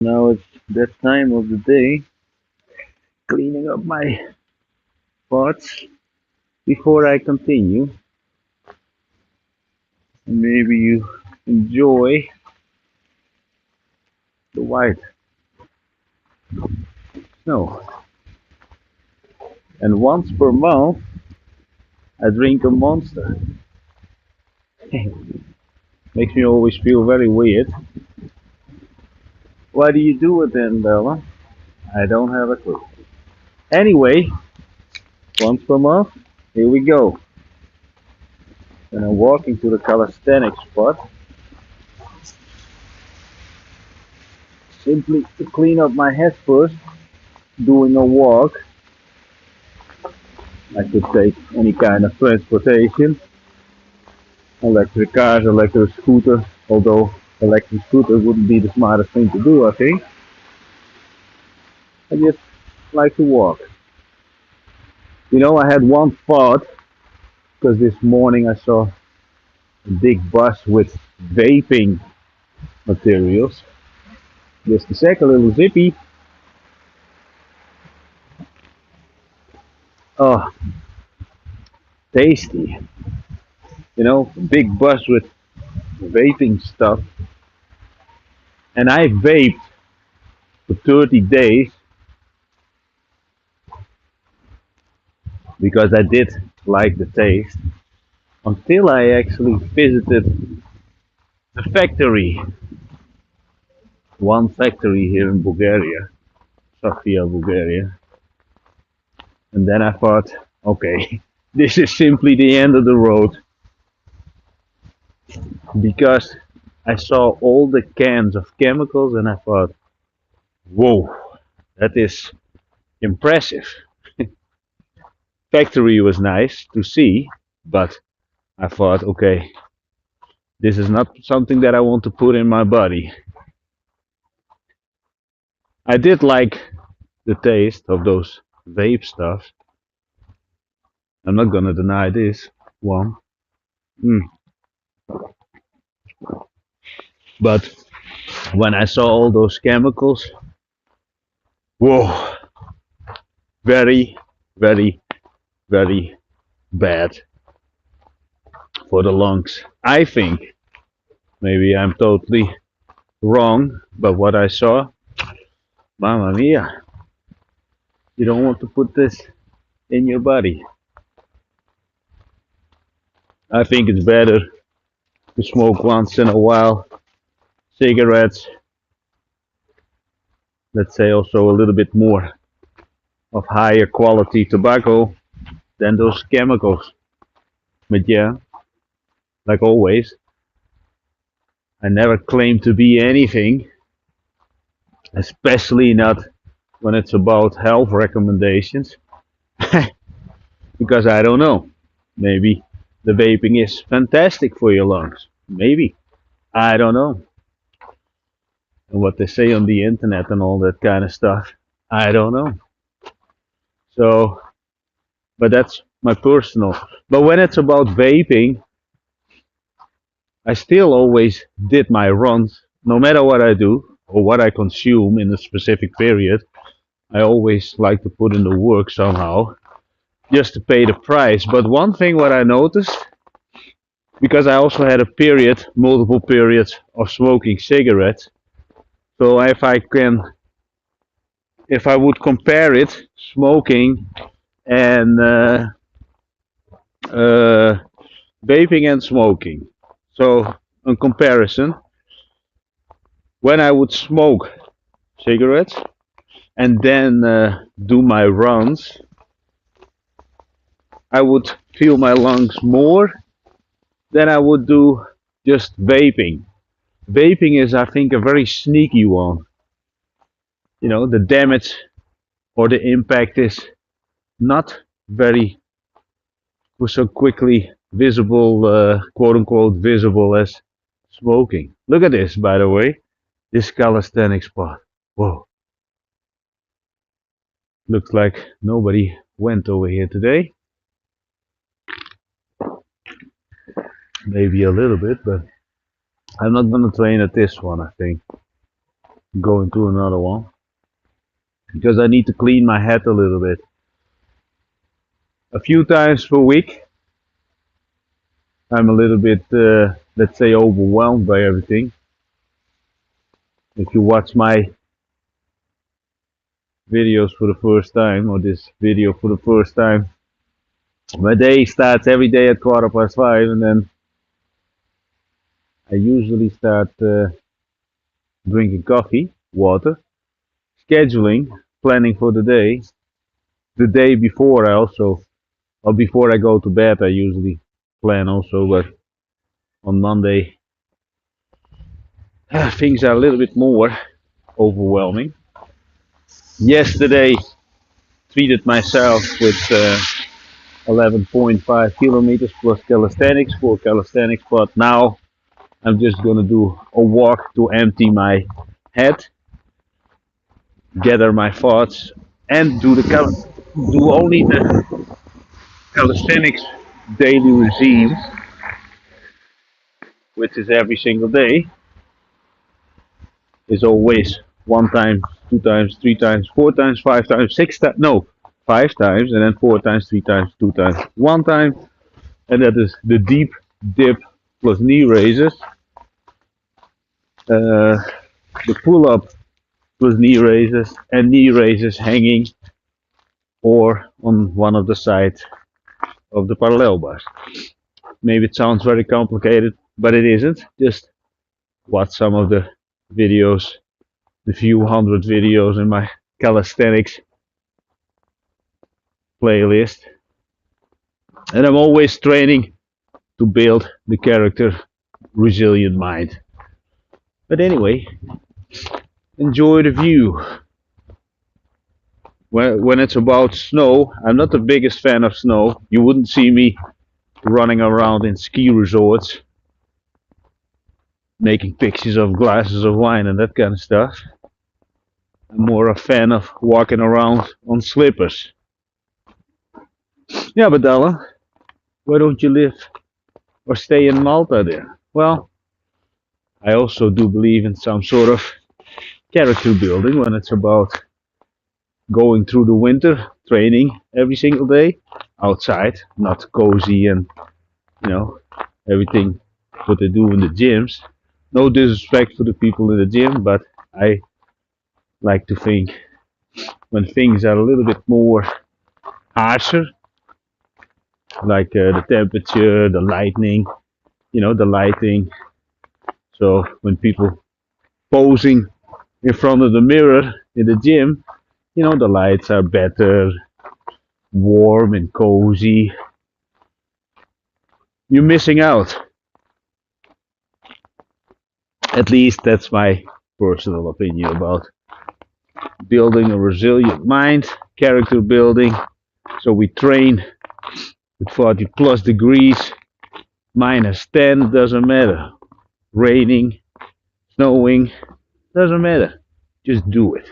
Now it's that time of the day, cleaning up my pots before I continue. Maybe you enjoy the white snow. And once per month, I drink a monster. Makes me always feel very weird. Why do you do it then, Bella? I don't have a clue. Anyway, once per month, here we go. And I'm walking to the calisthenics spot simply to clean up my head first, doing a walk. I could take any kind of transportation, electric cars, electric scooter, although electric scooter wouldn't be the smartest thing to do, I think. I just like to walk. I had one thought because this morning I saw a big bus with vaping materials. Just a sec, a little zippy. Oh, tasty. Big bus with vaping stuff. And I vaped for 30 days because I did like the taste until I actually visited the factory. One factory here in Bulgaria, Sofia, Bulgaria. And then I thought, okay, this is simply the end of the road because I saw all the cans of chemicals and I thought, whoa, that is impressive. Factory was nice to see, but I thought, okay, this is not something that I want to put in my body. I did like the taste of those vape stuff. I'm not gonna deny this one. Mm. But when I saw all those chemicals, whoa, very, very, very bad for the lungs. I think maybe I'm totally wrong, but what I saw, mamma mia, you don't want to put this in your body. I think it's better to smoke once in a while cigarettes, let's say also a little bit more of higher quality tobacco than those chemicals. But yeah, like always, I never claim to be anything, especially not when it's about health recommendations, because I don't know. Maybe the vaping is fantastic for your lungs. Maybe. I don't know. And what they say on the internet and all that kind of stuff, I don't know. So, but that's my personal. But when it's about vaping, I still always did my runs, no matter what I do or what I consume in a specific period. I always like to put in the work somehow just to pay the price. But one thing what I noticed, because I also had a period, multiple periods of smoking cigarettes. So if I would compare it, smoking and uh, vaping and smoking. So in comparison, when I would smoke cigarettes and then do my runs, I would feel my lungs more than I would do just vaping. Vaping is, I think, a very sneaky one. The damage or the impact is not very so quickly visible, quote unquote, visible as smoking. Look at this, by the way, this calisthenics spot. Whoa, looks like nobody went over here today. Maybe a little bit, but I'm not gonna train at this one, I think. Going to another one because I need to clean my head a little bit. A few times per week, I'm a little bit, let's say, overwhelmed by everything. If you watch my videos for the first time, or this video for the first time, my day starts every day at 5:15, and then I usually start drinking coffee, water, scheduling, planning for the day. The day before, I also, or before I go to bed, I usually plan also, but on Monday, things are a little bit more overwhelming. Yesterday, treated myself with 11.5 kilometers plus calisthenics for calisthenics, but now I'm just gonna do a walk to empty my head, gather my thoughts, and do only the calisthenics daily regime, which is every single day. Is always one time, two times, three times, four times, five times, six times. No, five times, and then four times, three times, two times, one time, and that is the deep dip plus knee raises. The pull-up plus knee raises and knee raises hanging or on one of the sides of the parallel bars. Maybe it sounds very complicated, but it isn't. Just watch some of the videos, the few hundred videos in my calisthenics playlist. And I'm always training to build the character resilient mind. But anyway, enjoy the view. When it's about snow, I'm not the biggest fan of snow. You wouldn't see me running around in ski resorts, making pictures of glasses of wine and that kind of stuff. I'm more a fan of walking around on slippers. Yeah, but Alan, why don't you live or stay in Malta then? Well, I also do believe in some sort of character building when it's about going through the winter, training every single day outside, not cozy and you know everything what they do in the gyms. No disrespect for the people in the gym, but I like to think when things are a little bit more harsher, like the temperature, the lightning, the lighting. So when people posing in front of the mirror in the gym, the lights are better, warm and cozy. You're missing out. At least that's my personal opinion about building a resilient mind, character building. So we train with 40 plus degrees, minus 10, doesn't matter. Raining, snowing, doesn't matter. Just do it.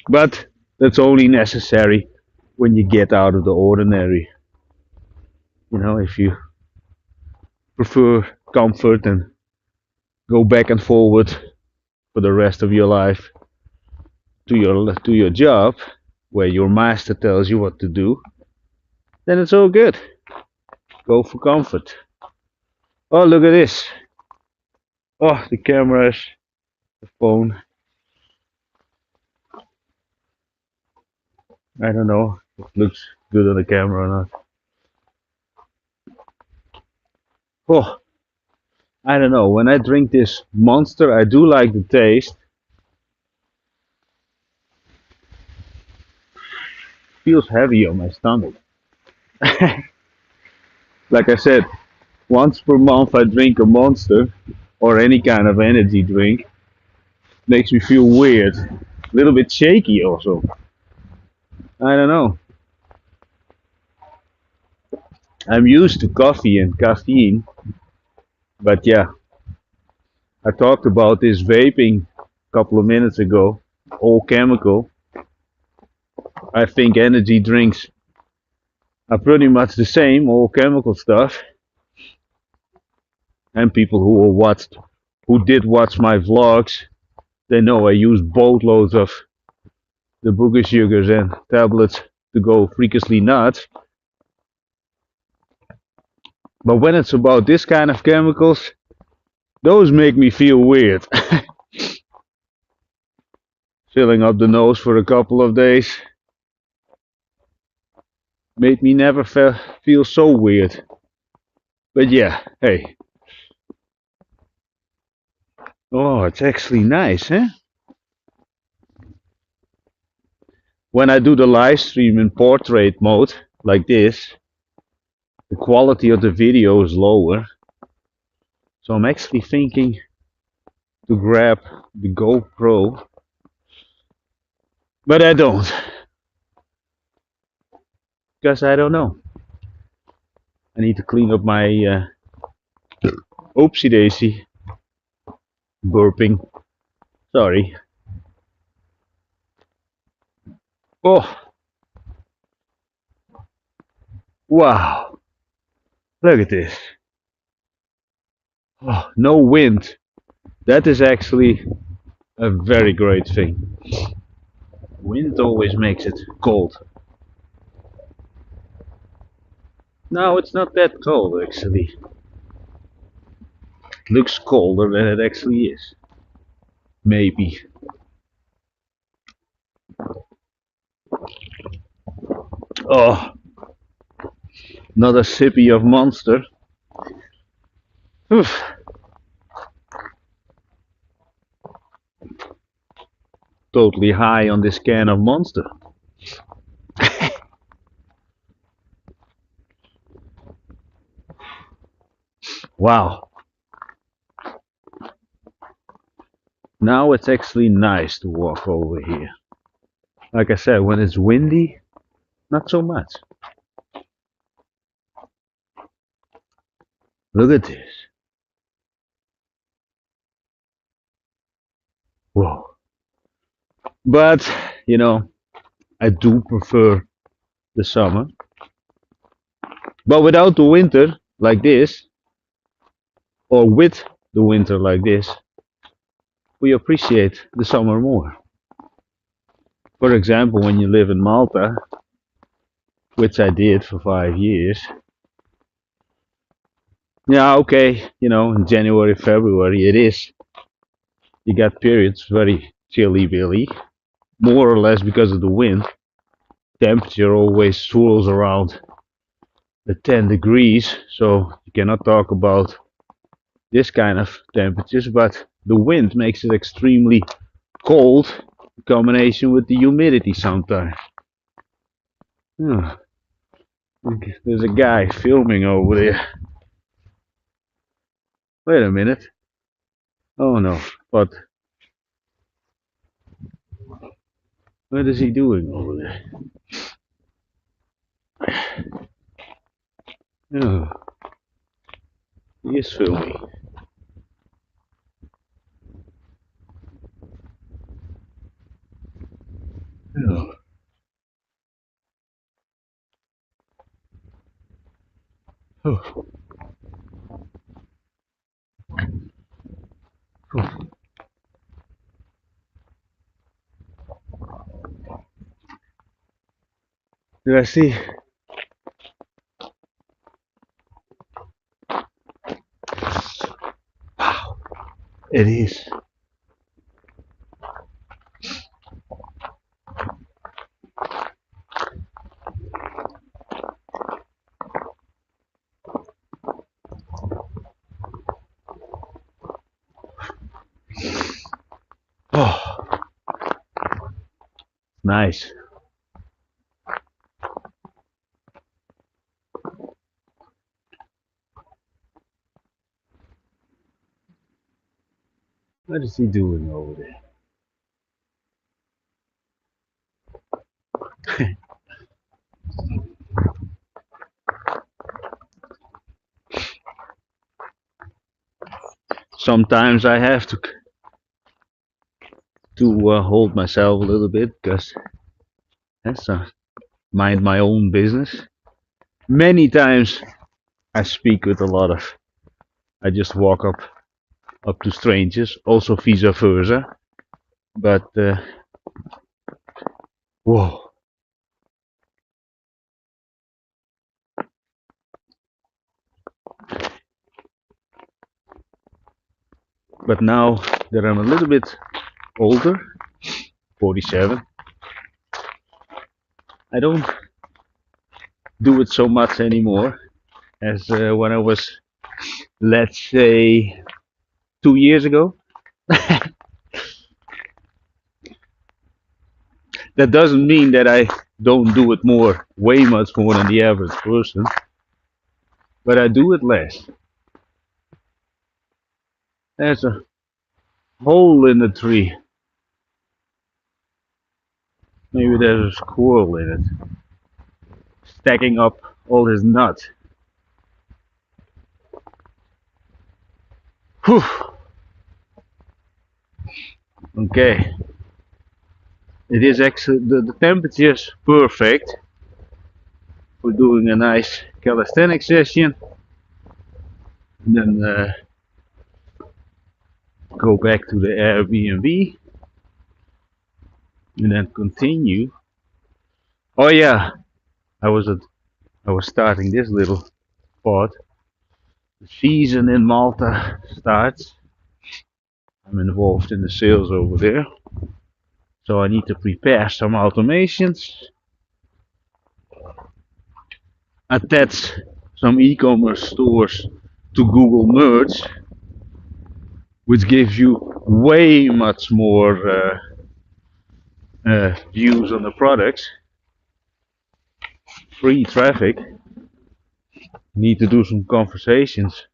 But that's only necessary when you get out of the ordinary. If you prefer comfort and go back and forward for the rest of your life to your job where your master tells you what to do, then it's all good. Go for comfort. Oh, look at this. Oh, the cameras, the phone. I don't know if it looks good on the camera or not. Oh, I don't know. When I drink this Monster, I do like the taste. Feels heavy on my stomach. Like I said, once per month I drink a Monster or any kind of energy drink. Makes me feel weird. A little bit shaky also. I don't know. I'm used to coffee and caffeine, but yeah, I talked about this vaping a couple of minutes ago, all chemical. I think energy drinks are pretty much the same, all chemical stuff. And people who did watch my vlogs They know I use boatloads of the booger sugars and tablets to go freakishly nuts. But when it's about this kind of chemicals, those make me feel weird. Filling up the nose for a couple of days made me never feel so weird. But yeah, hey. Oh, it's actually nice, huh? When I do the live stream in portrait mode, like this, the quality of the video is lower. So I'm actually thinking to grab the GoPro, but I don't, because I don't know. I need to clean up my oopsie daisy, burping. Sorry. Oh, wow. Look at this. Oh, no wind. That is actually a very great thing. Wind always makes it cold. No, it's not that cold actually. It looks colder than it actually is. Maybe. Oh, another sippy of Monster. Oof. Totally high on this can of Monster. Wow. Now it's actually nice to walk over here. Like I said, when it's windy, not so much. Look at this. Whoa. But, I do prefer the summer. But without the winter like this, or with the winter like this, we appreciate the summer more. For example, when you live in Malta, which I did for 5 years, yeah, okay, in January, February, you got periods very chilly, Billy, more or less because of the wind. Temperature always swirls around the 10 degrees, so you cannot talk about this kind of temperatures, but the wind makes it extremely cold in combination with the humidity sometimes. Oh, there's a guy filming over there. Wait a minute. Oh no, but what is he doing over there? Oh, he is filming. Oh. Oh. Oh. Did I see? Wow, it is. Oh, nice. What is he doing over there? Sometimes I have to hold myself a little bit because that's mind my own business. Many times I speak with a lot of. I just walk up to strangers, also vice versa. But whoa. But now that I'm a little bit older, 47, I don't do it so much anymore as when I was, let's say, 2 years ago. That doesn't mean that I don't do it more, way much more than the average person, but I do it less. There's a hole in the tree. Maybe there's a squirrel in it, stacking up all his nuts. Whew. Okay, it is actually the temperature is perfect for doing a nice calisthenics session. And then go back to the Airbnb and then continue. Oh yeah, I was at, I was starting this little part. The season in Malta starts. I'm involved in the sales over there, so I need to prepare some automations, attach some e-commerce stores to Google Merge, which gives you way much more views on the products, free traffic. Need to do some conversations,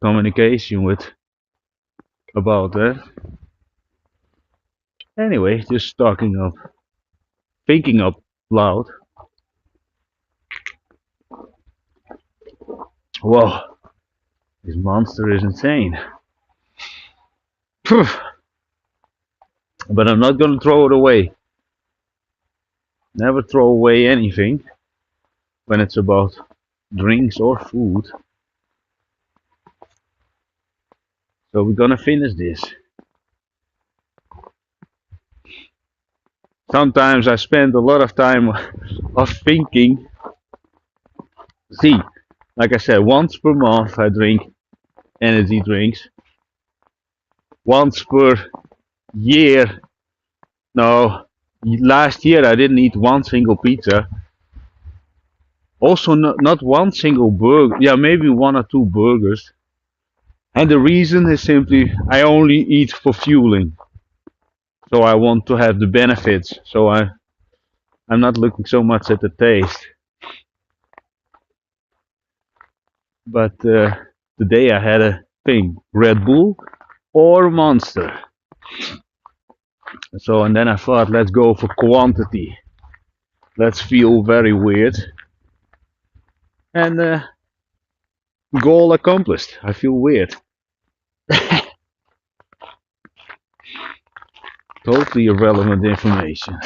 communication with about that. Anyway, just talking of thinking up loud. Whoa, this monster is insane. Phew. But I'm not gonna throw it away. Never throw away anything when it's about drinks or food. So we're gonna finish this. Sometimes I spend a lot of time of thinking. See, like I said, once per month I drink energy drinks. Once per year, no, last year I didn't eat one single pizza. Also, not one single burger. Yeah, maybe one or two burgers. And the reason is simply I only eat for fueling. So I want to have the benefits. So I'm not looking so much at the taste. But today I had a thing, Red Bull or Monster. So and then I thought, let's go for quantity. Let's feel very weird. And goal accomplished. I feel weird. Totally irrelevant information.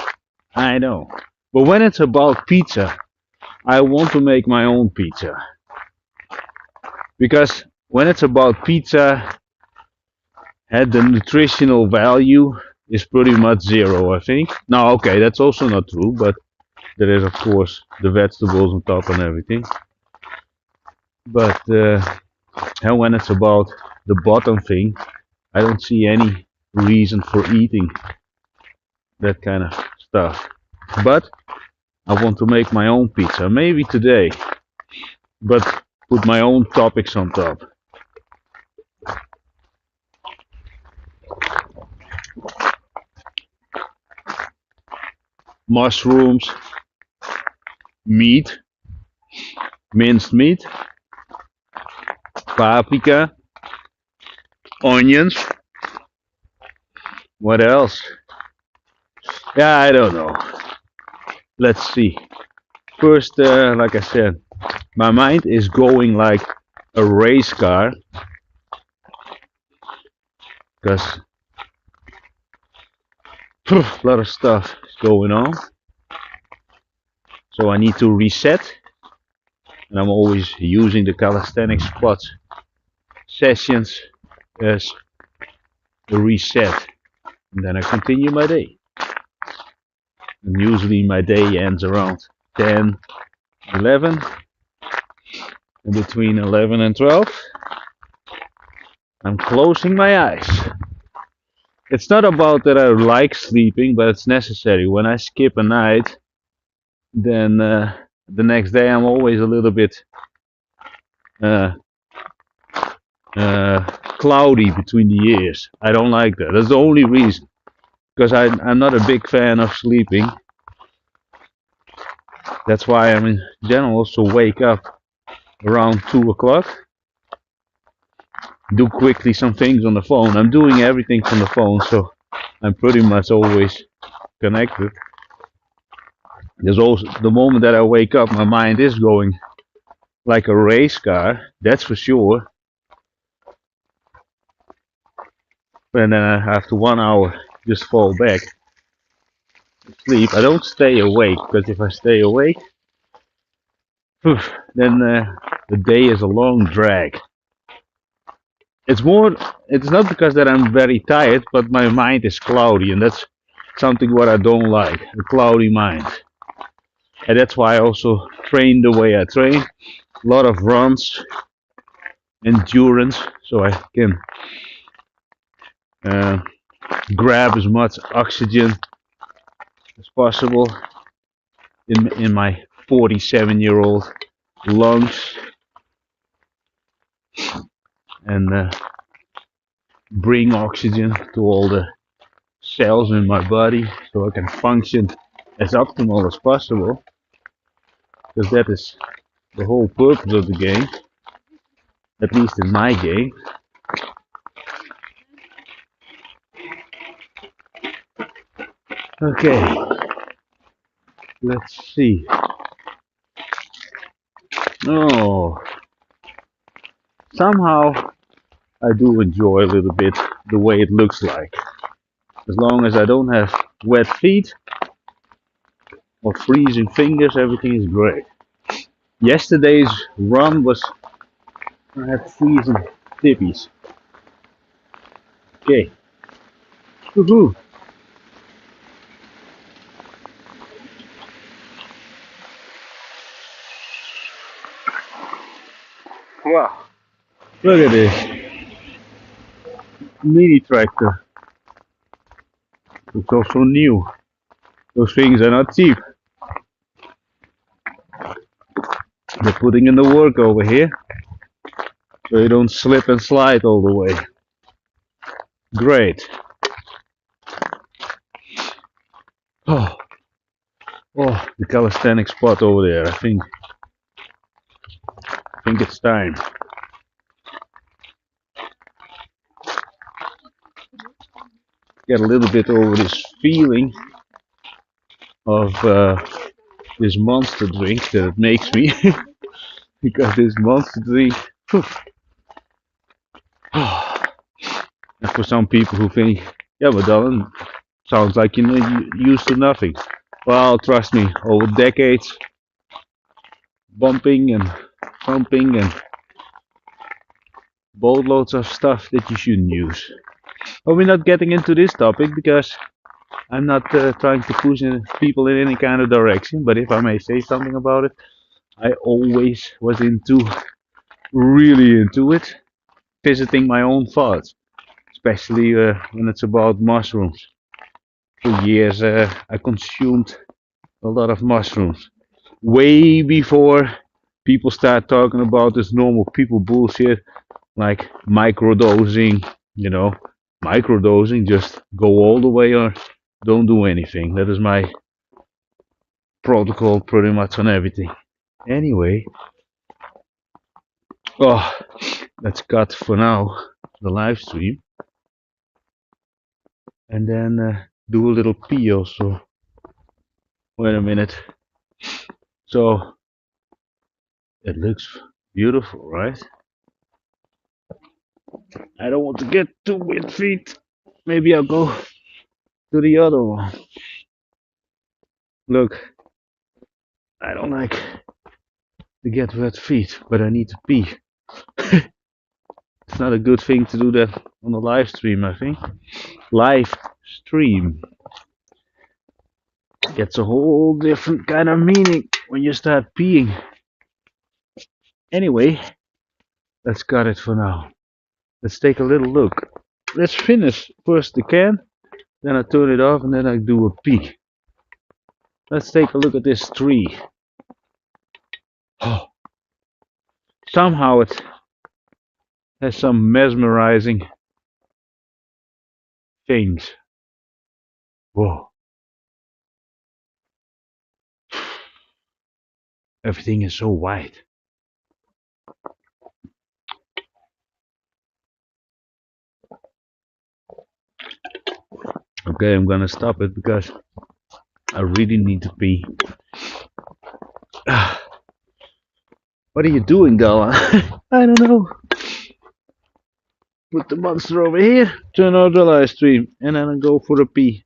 I know. But when it's about pizza, I want to make my own pizza. Because when it's about pizza, the nutritional value is pretty much zero, I think. No, okay, that's also not true, but there is, of course, the vegetables on top and everything. But and when it's about the bottom thing, I don't see any reason for eating that kind of stuff. But I want to make my own pizza, maybe today, but put my own topics on top. Mushrooms, meat, minced meat, paprika, onions. What else? Yeah, I don't know. Let's see. First, like I said, my mind is going like a race car because a lot of stuff is going on. So I need to reset, and I'm always using the calisthenics spots sessions as a reset, and then I continue my day. And usually my day ends around 10, 11, and between 11 and 12, I'm closing my eyes. It's not about that I like sleeping, but it's necessary. When I skip a night, then the next day I'm always a little bit uh, cloudy between the ears. I don't like that. That's the only reason. Because I'm not a big fan of sleeping. That's why I'm in general also wake up around 2 o'clock. Do quickly some things on the phone. I'm doing everything from the phone, so I'm pretty much always connected. There's also the moment that I wake up, my mind is going like a race car, that's for sure. And then after 1 hour, just fall back to sleep. I don't stay awake because if I stay awake, then the day is a long drag. It's more. It's not because that I'm very tired, but my mind is cloudy, and that's something what I don't like. A cloudy mind, and that's why I also train the way I train. A lot of runs, endurance, so I can uh, grab as much oxygen as possible in my 47-year-old lungs, and bring oxygen to all the cells in my body so I can function as optimal as possible, because that is the whole purpose of the game, at least in my game. Okay, let's see. Oh, somehow I do enjoy a little bit the way it looks like. As long as I don't have wet feet or freezing fingers, everything is great. Yesterday's run was, I had freezing tippies. Okay. Woohoo! Wow. Look at this mini tractor. It's also new. Those things are not cheap. They're putting in the work over here so you don't slip and slide all the way. Great. Oh, oh, the calisthenics spot over there. I think it's time. Get a little bit over this feeling of this monster drink that it makes me. Because this monster drink, and for some people who think, yeah, but Dylan, sounds like you used to nothing. Well, trust me, over decades, bumping and pumping and boatloads of stuff that you shouldn't use. But we're not getting into this topic because I'm not trying to push people in any kind of direction. But if I may say something about it, I always was really into it, visiting my own thoughts, especially when it's about mushrooms. For years, I consumed a lot of mushrooms, way before people start talking about this normal people bullshit like microdosing, you know, microdosing, just go all the way or don't do anything. That is my protocol pretty much on everything. Anyway, oh, let's cut for now the live stream and then do a little pee also. Wait a minute. So it looks beautiful, right? I don't want to get too wet feet. Maybe I'll go to the other one. Look, I don't like to get wet feet, but I need to pee. It's not a good thing to do that on a live stream, I think. Live stream gets a whole different kind of meaning when you start peeing. Anyway, let's cut it for now. Let's take a little look. Let's finish first the can, then I turn it off, and then I do a pee. Let's take a look at this tree. Oh, somehow it has some mesmerizing things. Whoa. Everything is so white. Okay, I'm gonna stop it because I really need to pee. What are you doing, Gala? I don't know. Put the monster over here, turn on the live stream, and then I go for a pee.